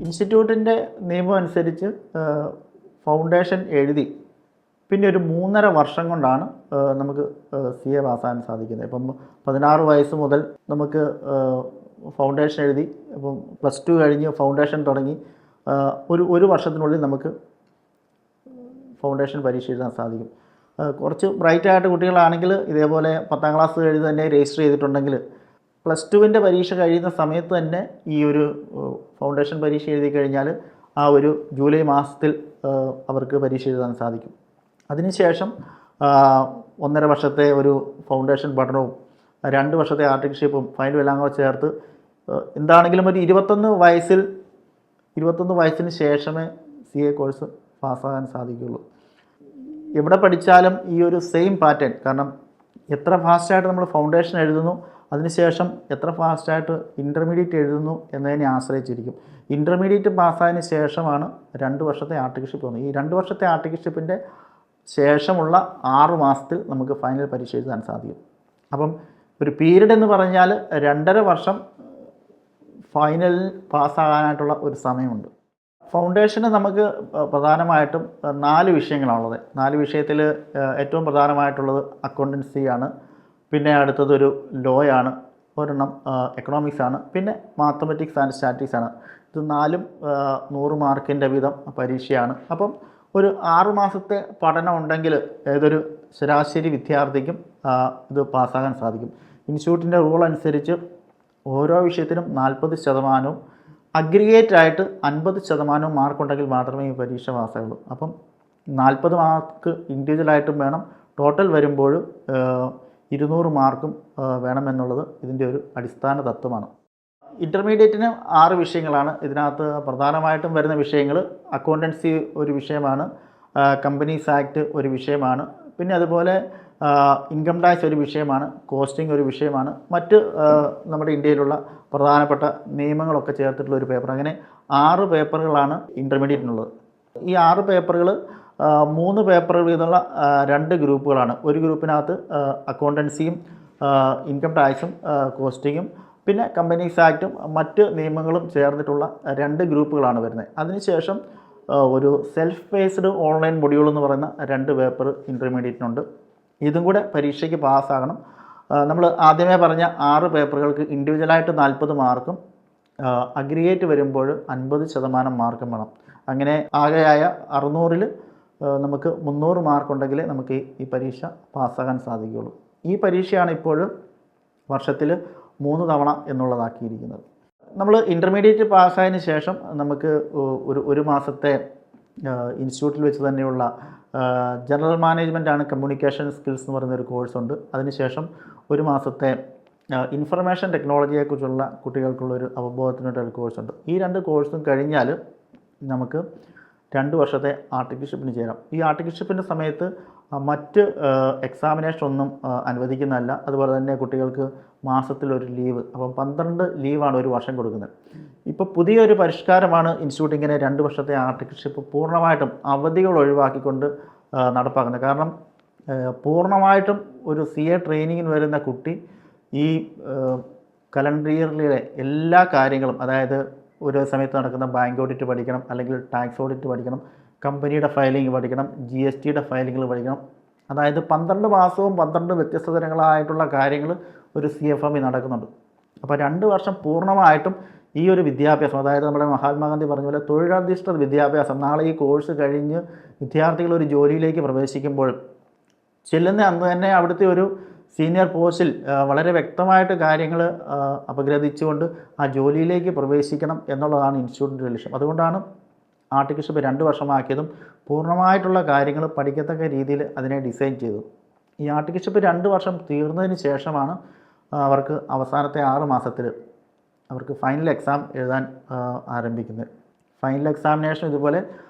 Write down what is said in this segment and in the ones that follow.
ഇൻസ്റ്റിറ്റ്യൂട്ടിൻ്റെ നിയമം അനുസരിച്ച് ഫൗണ്ടേഷൻ എഴുതി പിന്നെ ഒരു 3.5 വർഷം കൊണ്ടാണ് നമുക്ക് CA പാസ്സാകാൻ സാധിക്കുന്നത്. ഇപ്പം 16 വയസ്സ് മുതൽ നമുക്ക് ഫൗണ്ടേഷൻ എഴുതി ഇപ്പം +2 കഴിഞ്ഞ് ഫൗണ്ടേഷൻ തുടങ്ങി ഒരു വർഷത്തിനുള്ളിൽ നമുക്ക് ഫൗണ്ടേഷൻ പരീക്ഷ എഴുതാൻ സാധിക്കും. കുറച്ച് ബ്രൈറ്റായിട്ട് കുട്ടികളാണെങ്കിൽ ഇതേപോലെ 10ാം ക്ലാസ് കഴിഞ്ഞ് തന്നെ രജിസ്റ്റർ ചെയ്തിട്ടുണ്ടെങ്കിൽ +2വിൻ്റെ പരീക്ഷ കഴിയുന്ന സമയത്ത് തന്നെ ഈ ഒരു ഫൗണ്ടേഷൻ പരീക്ഷ എഴുതി കഴിഞ്ഞാൽ ആ ഒരു ജൂലൈ മാസത്തിൽ അവർക്ക് പരീക്ഷ എഴുതാൻ സാധിക്കും. അതിനുശേഷം 1.5 വർഷത്തെ ഒരു ഫൗണ്ടേഷൻ പഠനവും 2 വർഷത്തെ ആർട്ടിക്കൽഷിപ്പും ഫൈനലും എല്ലാം കൂടെ ചേർത്ത് എന്താണെങ്കിലും ഒരു 21 വയസ്സിന് ശേഷമേ CA കോഴ്സ് പാസ്സാകാൻ സാധിക്കുകയുള്ളൂ. എവിടെ പഠിച്ചാലും ഈ ഒരു സെയിം പാറ്റേൺ, കാരണം എത്ര ഫാസ്റ്റായിട്ട് നമ്മൾ ഫൗണ്ടേഷൻ എഴുതുന്നു അതിനുശേഷം എത്ര ഫാസ്റ്റായിട്ട് ഇൻ്റർമീഡിയറ്റ് എഴുതുന്നു എന്നതിനെ ആശ്രയിച്ചിരിക്കും. ഇൻ്റർമീഡിയറ്റ് പാസ്സായതിന് ശേഷമാണ് 2 വർഷത്തെ ആർട്ടിക്കൽഷിപ്പ് വന്നത്. ഈ 2 വർഷത്തെ ആർട്ടിക്കൽഷിപ്പിൻ്റെ ശേഷമുള്ള 6 മാസത്തിൽ നമുക്ക് ഫൈനൽ പരീക്ഷ എഴുതാൻ സാധിക്കും. അപ്പം ഒരു പീരീഡ് എന്ന് പറഞ്ഞാൽ 2.5 വർഷം ഫൈനലിൽ പാസ്സാകാനായിട്ടുള്ള ഒരു സമയമുണ്ട്. ഫൗണ്ടേഷന് നമുക്ക് പ്രധാനമായിട്ടും 4 വിഷയങ്ങളാണുള്ളത്. 4 വിഷയത്തിൽ ഏറ്റവും പ്രധാനമായിട്ടുള്ളത് അക്കൗണ്ടൻസിയാണ്, പിന്നെ അടുത്തതൊരു ലോ ആണ്, ഒരെണ്ണം എക്കണോമിക്സ് ആണ്, പിന്നെ മാത്തമാറ്റിക്സ് ആൻഡ് സ്റ്റാറ്റിക്സ് ആണ്. ഇത് 4ഉം 100 മാർക്കിൻ്റെ വീതം പരീക്ഷയാണ്. അപ്പം ഒരു 6 മാസത്തെ പഠനം ഉണ്ടെങ്കിൽ ഏതൊരു ശരാശരി വിദ്യാർത്ഥിക്കും ഇത് പാസ്സാകാൻ സാധിക്കും. ഇൻസ്റ്റിറ്റ്യൂട്ടിൻ്റെ റൂൾ അനുസരിച്ച് ഓരോ വിഷയത്തിനും 40%, അഗ്രിഗേറ്റ് ആയിട്ട് 50% മാർക്കുണ്ടെങ്കിൽ മാത്രമേ ഈ പരീക്ഷ പാസ്സാകുള്ളൂ. അപ്പം 40 മാർക്ക് ഇൻഡിവിജ്വലായിട്ടും വേണം, ടോട്ടൽ വരുമ്പോൾ 200 മാർക്കും വേണമെന്നുള്ളത് ഇതിൻ്റെ ഒരു അടിസ്ഥാന തത്വമാണ്. ഇൻ്റർമീഡിയറ്റിന് 6 വിഷയങ്ങളാണ്. ഇതിനകത്ത് പ്രധാനമായിട്ടും വരുന്ന വിഷയങ്ങൾ അക്കൗണ്ടൻസി ഒരു വിഷയമാണ്, കമ്പനീസ് ആക്ട് ഒരു വിഷയമാണ്, പിന്നെ അതുപോലെ ഇൻകം ടാക്സ് ഒരു വിഷയമാണ്, കോസ്റ്റിംഗ് ഒരു വിഷയമാണ്, മറ്റ് നമ്മുടെ ഇന്ത്യയിലുള്ള പ്രധാനപ്പെട്ട നിയമങ്ങളൊക്കെ ചേർത്തിട്ടുള്ള ഒരു പേപ്പർ. അങ്ങനെ 6 പേപ്പറുകളാണ് ഇൻ്റർമീഡിയറ്റിനുള്ളത്. ഈ 6 പേപ്പറുകൾ 3 പേപ്പറുകൾ വീതമുള്ള 2 ഗ്രൂപ്പുകളാണ്. ഒരു ഗ്രൂപ്പിനകത്ത് അക്കൗണ്ടൻസിയും ഇൻകം ടാക്സും കോസ്റ്റിങ്ങും പിന്നെ കമ്പനീസ് ആക്റ്റും മറ്റ് നിയമങ്ങളും ചേർന്നിട്ടുള്ള 2 ഗ്രൂപ്പുകളാണ് വരുന്നത്. അതിനുശേഷം ഒരു സെൽഫ് ബേസ്ഡ് ഓൺലൈൻ മൊഡ്യൂൾ എന്ന് പറയുന്ന 2 പേപ്പർ ഇൻ്റർമീഡിയറ്റിനുണ്ട്. ഇതും കൂടെ പരീക്ഷയ്ക്ക് പാസ്സാകണം. നമ്മൾ ആദ്യമേ പറഞ്ഞ 6 പേപ്പറുകൾക്ക് ഇൻഡിവിജ്വലായിട്ട് 40 മാർക്കും അഗ്രിഗേറ്റ് വരുമ്പോൾ 50% മാർക്കും വേണം. അങ്ങനെ ആകെയായ 600-ൽ നമുക്ക് 300 മാർക്കുണ്ടെങ്കിൽ നമുക്ക് ഈ പരീക്ഷ പാസ്സാകാൻ സാധിക്കുകയുള്ളൂ. ഈ പരീക്ഷയാണ് ഇപ്പോൾ വർഷത്തിൽ 3 തവണ എന്നുള്ളതാക്കിയിരിക്കുന്നത്. നമ്മൾ ഇൻ്റർമീഡിയറ്റ് പാസ്സായതിന് ശേഷം നമുക്ക് ഒരു മാസത്തെ ഇൻസ്റ്റിറ്റ്യൂട്ടിൽ വെച്ച് തന്നെയുള്ള ജനറൽ മാനേജ്മെൻ്റ് ആണ് കമ്മ്യൂണിക്കേഷൻ സ്കിൽസ് എന്ന് പറയുന്നൊരു കോഴ്സുണ്ട്. അതിനുശേഷം 1 മാസത്തെ ഇൻഫർമേഷൻ ടെക്നോളജിയെക്കുറിച്ചുള്ള കുട്ടികൾക്കുള്ളൊരു അവബോധത്തിനുള്ള കോഴ്സുണ്ട്. ഈ 2 കോഴ്സും കഴിഞ്ഞാൽ നമുക്ക് 2 വർഷത്തെ ആർട്ടിക്കൽഷിപ്പിന് ചേരാം. ഈ ആർട്ടിക്കൽഷിപ്പിൻ്റെ സമയത്ത് മറ്റ് എക്സാമിനേഷൻ ഒന്നും അനുവദിക്കുന്നതല്ല. അതുപോലെ തന്നെ കുട്ടികൾക്ക് മാസത്തിലൊരു ലീവ്, അപ്പം 12 ലീവാണ് ഒരു വർഷം കൊടുക്കുന്നത്. ഇപ്പോൾ പുതിയൊരു പരിഷ്കാരമാണ് ഇൻസ്റ്റിറ്റ്യൂട്ട് ഇങ്ങനെ 2 വർഷത്തെ ആർട്ടിക്കൽഷിപ്പ് പൂർണ്ണമായിട്ടും അവധികൾ ഒഴിവാക്കിക്കൊണ്ട് നടപ്പാക്കുന്നത്. കാരണം പൂർണ്ണമായിട്ടും ഒരു CA ട്രെയിനിങ്ങിന് വരുന്ന കുട്ടി ഈ കലണ്ടർ ഇയറിലെ എല്ലാ കാര്യങ്ങളും, അതായത് ഒരു സമയത്ത് നടക്കുന്ന ബാങ്ക് ഓഡിറ്റ് പഠിക്കണം, അല്ലെങ്കിൽ ടാക്സ് ഓഡിറ്റ് പഠിക്കണം, കമ്പനിയുടെ ഫയലിംഗ് പഠിക്കണം, GSTയുടെ ഫയലിങ്ങൾ പഠിക്കണം. അതായത് 12 മാസവും 12 വ്യത്യസ്ത തരങ്ങളായിട്ടുള്ള കാര്യങ്ങൾ ഒരു CFM നടക്കുന്നുണ്ട്. അപ്പോൾ 2 വർഷം പൂർണ്ണമായിട്ടും ഈ ഒരു വിദ്യാഭ്യാസം, അതായത് നമ്മുടെ മഹാത്മാഗാന്ധി പറഞ്ഞ പോലെ തൊഴിലധിഷ്ഠിത വിദ്യാഭ്യാസം, നാളെ ഈ കോഴ്സ് കഴിഞ്ഞ് വിദ്യാർത്ഥികൾ ഒരു ജോലിയിലേക്ക് പ്രവേശിക്കുമ്പോൾ ചെല്ലുന്ന അന്ന് തന്നെ അവിടുത്തെ ഒരു സീനിയർ പോസ്റ്റിൽ വളരെ വ്യക്തമായിട്ട് കാര്യങ്ങൾ അപഗ്രഥിച്ചുകൊണ്ട് ആ ജോലിയിലേക്ക് പ്രവേശിക്കണം എന്നുള്ളതാണ് ഇൻസ്റ്റിറ്റ്യൂട്ടിൻ്റെ ലക്ഷ്യം. അതുകൊണ്ടാണ് ആർട്ടിക്കൽഷിപ്പ് 2 വർഷമാക്കിയതും പൂർണ്ണമായിട്ടുള്ള കാര്യങ്ങൾ പഠിക്കത്തക്ക രീതിയിൽ അതിനെ ഡിസൈൻ ചെയ്തത്. ഈ ആർട്ടിക്കൽഷിപ്പ് 2 വർഷം തീർന്നതിന് ശേഷമാണ് അവർക്ക് അവസാനത്തെ 6 മാസത്തിൽ അവർക്ക് ഫൈനൽ എക്സാം എഴുതാൻ ആരംഭിക്കുന്നത്. ഫൈനൽ എക്സാമിനേഷൻ ഇതുപോലെ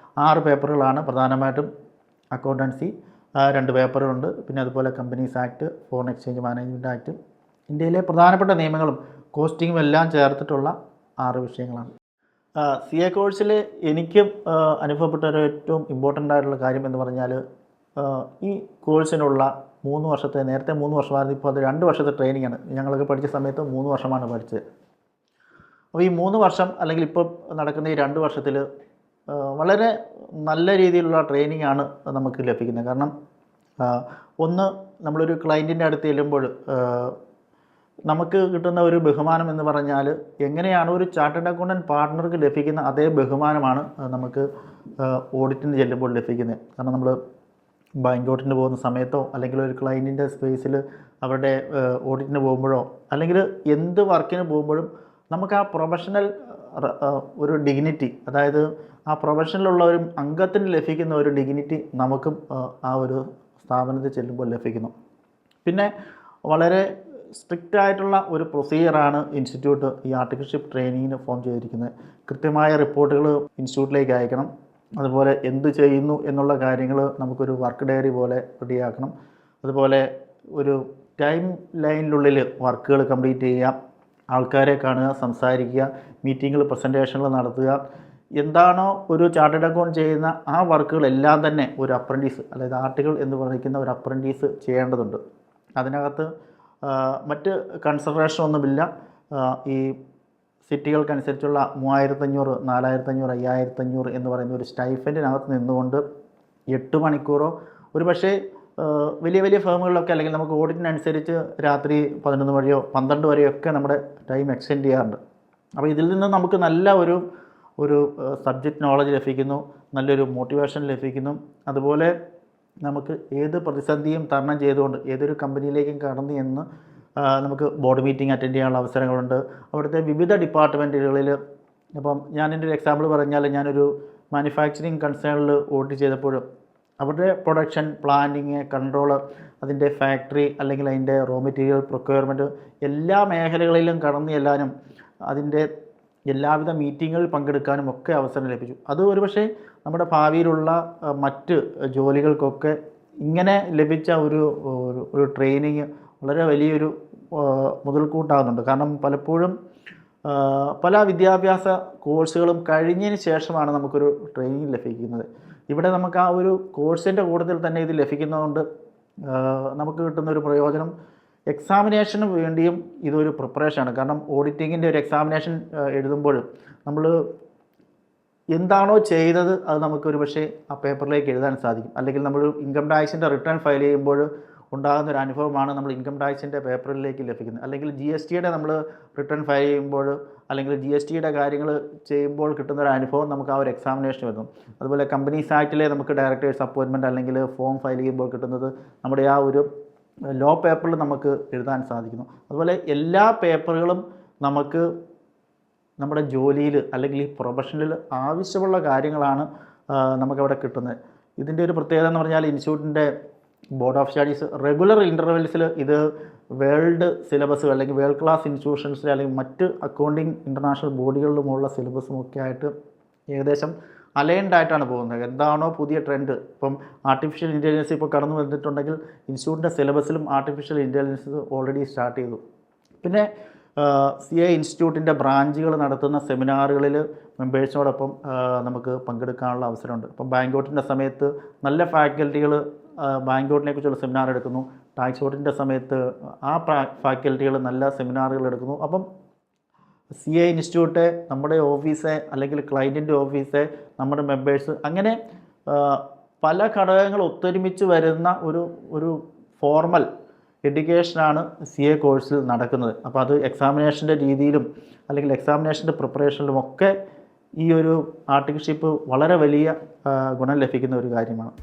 6 പേപ്പറുകളാണ്. പ്രധാനമായിട്ടും അക്കൗണ്ടൻസി 2 പേപ്പറുകളുണ്ട്, പിന്നെ അതുപോലെ companies act, foreign exchange management act, ഇന്ത്യയിലെ പ്രധാനപ്പെട്ട നിയമങ്ങളും കോസ്റ്റിങ്ങും എല്ലാം ചേർത്തിട്ടുള്ള 6 വിഷയങ്ങളാണ്. CA കോഴ്സിൽ എനിക്കും അനുഭവപ്പെട്ട ഒരു ഏറ്റവും ഇമ്പോർട്ടൻ്റ് ആയിട്ടുള്ള കാര്യം എന്ന് പറഞ്ഞാൽ ഈ കോഴ്സിനുള്ള 3 വർഷത്തെ, നേരത്തെ 3 വർഷമായിരുന്നു, ഇപ്പോൾ അത് 2 വർഷത്തെ ട്രെയിനിങ്ങാണ്. ഞങ്ങളൊക്കെ പഠിച്ച സമയത്ത് 3 വർഷമാണ് പഠിച്ചത്. അപ്പോൾ ഈ 3 വർഷം അല്ലെങ്കിൽ ഇപ്പോൾ നടക്കുന്ന ഈ 2 വർഷത്തിൽ വളരെ നല്ല രീതിയിലുള്ള ട്രെയിനിങ് ആണ് നമുക്ക് ലഭിക്കുന്നത്. കാരണം ഒന്ന്, നമ്മളൊരു ക്ലയൻറ്റിൻ്റെ അടുത്ത് ചെല്ലുമ്പോൾ നമുക്ക് കിട്ടുന്ന ഒരു ബഹുമാനം എന്ന് പറഞ്ഞാൽ, എങ്ങനെയാണ് ഒരു ചാർട്ടേഡ് അക്കൗണ്ടൻറ്റ് പാർട്ട്ണർക്ക് ലഭിക്കുന്ന അതേ ബഹുമാനമാണ് നമുക്ക് ഓഡിറ്റിന് ചെല്ലുമ്പോൾ ലഭിക്കുന്നത്. കാരണം നമ്മൾ ബാങ്ക് ഓഡിറ്റിന് പോകുന്ന സമയത്തോ അല്ലെങ്കിൽ ഒരു ക്ലയൻറ്റിൻ്റെ സ്പേസിൽ അവരുടെ ഓഡിറ്റിന് പോകുമ്പോഴോ അല്ലെങ്കിൽ എന്ത് വർക്കിന് പോകുമ്പോഴും നമുക്ക് ആ പ്രൊഫഷണൽ ഒരു ഡിഗ്നിറ്റി, അതായത് ആ പ്രൊഫഷനിലുള്ള ഒരു അംഗത്തിന് ലഭിക്കുന്ന ഒരു ഡിഗ്നിറ്റി നമുക്കും ആ ഒരു സ്ഥാപനത്തിൽ ചെല്ലുമ്പോൾ ലഭിക്കുന്നു. പിന്നെ വളരെ സ്ട്രിക്റ്റ് ആയിട്ടുള്ള ഒരു പ്രൊസീജിയറാണ് ഇൻസ്റ്റിറ്റ്യൂട്ട് ഈ ആർട്ടിക്കിൾഷിപ്പ് ട്രെയിനിങ്ങിന് ഫോം ചെയ്തിരിക്കുന്നത്. കൃത്യമായ റിപ്പോർട്ടുകൾ ഇൻസ്റ്റിറ്റ്യൂട്ടിലേക്ക് അയക്കണം. അതുപോലെ എന്ത് ചെയ്യുന്നു എന്നുള്ള കാര്യങ്ങൾ നമുക്കൊരു വർക്ക് ഡയറി പോലെ റെഡിയാക്കണം. അതുപോലെ ഒരു ടൈം ലൈനിനുള്ളിൽ വർക്കുകൾ കംപ്ലീറ്റ് ചെയ്യുക, ആൾക്കാരെ കാണുക, സംസാരിക്കുക, മീറ്റിങ്ങുകൾ, പ്രസൻറ്റേഷനുകൾ നടത്തുക. എന്താണോ ഒരു ചാർട്ടേഡ് അക്കൗണ്ട് ചെയ്യുന്ന ആ വർക്കുകളെല്ലാം തന്നെ ഒരു അപ്രൻറ്റീസ്, അതായത് ആർട്ടിക്കിൾ എന്ന് പറയുന്ന ഒരു അപ്രൻറ്റീസ് ചെയ്യേണ്ടതുണ്ട്. അതിനകത്ത് മറ്റ് കൺസിഡറേഷൻ ഒന്നുമില്ല. ഈ സിറ്റികൾക്കനുസരിച്ചുള്ള 3500, 4500, 5500 എന്ന് പറയുന്ന ഒരു സ്റ്റൈഫൻഡിനകത്ത് നിന്നുകൊണ്ട് 8 മണിക്കൂറോ, ഒരു പക്ഷേ വലിയ വലിയ ഫേമുകളിലൊക്കെ അല്ലെങ്കിൽ നമുക്ക് ഓഡിറ്റിനനുസരിച്ച് രാത്രി 11 വരെയോ 12 വരെയൊക്കെ നമ്മുടെ ടൈം എക്സ്റ്റെൻഡ് ചെയ്യാറുണ്ട്. അപ്പോൾ ഇതിൽ നിന്ന് നമുക്ക് നല്ല ഒരു സബ്ജക്റ്റ് നോളജ് ലഭിക്കുന്നു, നല്ലൊരു മോട്ടിവേഷൻ ലഭിക്കുന്നു. അതുപോലെ നമുക്ക് ഏത് പ്രതിസന്ധിയും തരണം ചെയ്തുകൊണ്ട് ഏതൊരു കമ്പനിയിലേക്കും കടന്നു എന്ന് നമുക്ക് ബോർഡ് മീറ്റിംഗ് അറ്റൻഡ് ചെയ്യാനുള്ള അവസരങ്ങളുണ്ട്. അവിടുത്തെ വിവിധ ഡിപ്പാർട്ട്മെൻറ്റുകളിൽ, അപ്പം ഞാനെൻ്റെ ഒരു എക്സാമ്പിൾ പറഞ്ഞാൽ, ഞാനൊരു മാനുഫാക്ചറിങ് കൺസേണിൽ ഓഡിറ്റ് ചെയ്തപ്പോഴും അവരുടെ പ്രൊഡക്ഷൻ, പ്ലാനിങ്, കൺട്രോൾ, അതിൻ്റെ ഫാക്ടറി അല്ലെങ്കിൽ അതിൻ്റെ റോ മെറ്റീരിയൽ പ്രൊക്യൂർമെൻറ്റ്, എല്ലാ മേഖലകളിലും കടന്നു ചെല്ലാനും അതിൻ്റെ എല്ലാവിധ മീറ്റിങ്ങുകളിൽ പങ്കെടുക്കാനും ഒക്കെ അവസരം ലഭിച്ചു. അത് ഒരുപക്ഷെ നമ്മുടെ ഭാവിയിലുള്ള മറ്റ് ജോലികൾക്കൊക്കെ ഇങ്ങനെ ലഭിച്ച ഒരു ട്രെയിനിങ് വളരെ വലിയൊരു മുതൽക്കൂട്ടാകുന്നുണ്ട്. കാരണം പലപ്പോഴും പല വിദ്യാഭ്യാസ കോഴ്സുകളും കഴിഞ്ഞതിന് ശേഷമാണ് നമുക്കൊരു ട്രെയിനിങ് ലഭിക്കുന്നത്. ഇവിടെ നമുക്ക് ആ ഒരു കോഴ്സിൻ്റെ കൂട്ടത്തിൽ തന്നെ ഇത് ലഭിക്കുന്നതുകൊണ്ട് നമുക്ക് കിട്ടുന്ന ഒരു പ്രയോജനം, എക്സാമിനേഷന് വേണ്ടിയും ഇതൊരു പ്രിപ്പറേഷനാണ്. കാരണം ഓഡിറ്റിങ്ങിൻ്റെ ഒരു എക്സാമിനേഷൻ എഴുതുമ്പോൾ നമ്മൾ എന്താണോ ചെയ്തത് അത് നമുക്കൊരു പക്ഷേ ആ പേപ്പറിലേക്ക് എഴുതാൻ സാധിക്കും. അല്ലെങ്കിൽ നമ്മൾ ഇൻകം ടാക്സിൻ്റെ റിട്ടേൺ ഫയൽ ചെയ്യുമ്പോൾ ഉണ്ടാകുന്ന ഒരു അനുഭവമാണ് നമ്മൾ ഇൻകം ടാക്സിൻ്റെ പേപ്പറിലേക്ക് ലഭിക്കുന്നത്. അല്ലെങ്കിൽ GSTയുടെ നമ്മൾ റിട്ടേൺ ഫയൽ ചെയ്യുമ്പോൾ അല്ലെങ്കിൽ GSTയുടെ കാര്യങ്ങൾ ചെയ്യുമ്പോൾ കിട്ടുന്ന ഒരു അനുഭവം നമുക്ക് ആ ഒരു എക്സാമിനേഷൻ വരുന്നു. അതുപോലെ കമ്പനീസ് ആക്റ്റിലെ നമുക്ക് ഡയറക്ടേഴ്സ് അപ്പോയിൻമെൻറ്റ് അല്ലെങ്കിൽ ഫോം ഫയൽ ചെയ്യുമ്പോൾ കിട്ടുന്നത് നമ്മുടെ ആ ഒരു ലോ പേപ്പറിൽ നമുക്ക് എഴുതാൻ സാധിക്കുന്നു. അതുപോലെ എല്ലാ പേപ്പറുകളും നമുക്ക് നമ്മുടെ ജോലിയിൽ അല്ലെങ്കിൽ ഈ പ്രൊഫഷനിൽ ആവശ്യമുള്ള കാര്യങ്ങളാണ് നമുക്കവിടെ കിട്ടുന്നത്. ഇതിൻ്റെ ഒരു പ്രത്യേകത എന്ന് പറഞ്ഞാൽ, ഇൻസ്റ്റിറ്റ്യൂട്ടിൻ്റെ ബോർഡ് ഓഫ് സ്റ്റഡീസ് റെഗുലർ ഇൻ്റർവെൽസിൽ ഇത് വേൾഡ് സിലബസ് അല്ലെങ്കിൽ വേൾഡ് ക്ലാസ് ഇൻസ്റ്റിറ്റ്യൂഷൻസിൽ അല്ലെങ്കിൽ മറ്റ് അക്കൗണ്ടിങ് ഇൻ്റർനാഷണൽ ബോഡികളിലുമുള്ള സിലബസും ഒക്കെ ആയിട്ട് ഏകദേശം അലൈൻഡ് ആയിട്ടാണ് പോകുന്നത്. എന്താണോ പുതിയ ട്രെൻഡ്, ഇപ്പം ആർട്ടിഫിഷ്യൽ ഇൻ്റലിജൻസ് ഇപ്പോൾ കടന്നു വന്നിട്ടുണ്ടെങ്കിൽ ഇൻസ്റ്റിറ്റ്യൂട്ടിൻ്റെ സിലബസിലും ആർട്ടിഫിഷ്യൽ ഇൻ്റലിജൻസ് ഓൾറെഡി സ്റ്റാർട്ട് ചെയ്തു. പിന്നെ CA ഇൻസ്റ്റിറ്റ്യൂട്ടിൻ്റെ ബ്രാഞ്ചുകൾ നടത്തുന്ന സെമിനാറുകളിൽ മെമ്പേഴ്സിനോടൊപ്പം നമുക്ക് പങ്കെടുക്കാനുള്ള അവസരമുണ്ട്. ഇപ്പം ബാങ്ക് ഓഡിറ്റിൻ്റെ സമയത്ത് നല്ല ഫാക്കൽറ്റികൾ ബാങ്ക് ഓഡിറ്റിനെ കുറിച്ചുള്ള സെമിനാർ എടുക്കുന്നു. ടാക്സ് ഓഡിറ്റിൻ്റെ സമയത്ത് ആ ഫാക്കൽറ്റികൾ നല്ല സെമിനാറുകൾ എടുക്കുന്നു. അപ്പം CA ഇൻസ്റ്റിറ്റ്യൂട്ട്, നമ്മുടെ ഓഫീസ് അല്ലെങ്കിൽ ക്ലയൻറ്റിൻ്റെ ഓഫീസ്, നമ്മുടെ മെമ്പേഴ്സ്, അങ്ങനെ പല ഘടകങ്ങൾ ഒത്തൊരുമിച്ച് വരുന്ന ഒരു ഫോർമൽ എഡ്യൂക്കേഷനാണ് CA കോഴ്സിൽ നടക്കുന്നത്. അപ്പോൾ അത് എക്സാമിനേഷൻ്റെ രീതിയിലും അല്ലെങ്കിൽ എക്സാമിനേഷൻ്റെ പ്രിപ്പറേഷനിലുമൊക്കെ ഈ ഒരു ആർട്ടിക്കിൾഷിപ്പ് വളരെ വലിയ ഗുണം ലഭിക്കുന്ന ഒരു കാര്യമാണ്.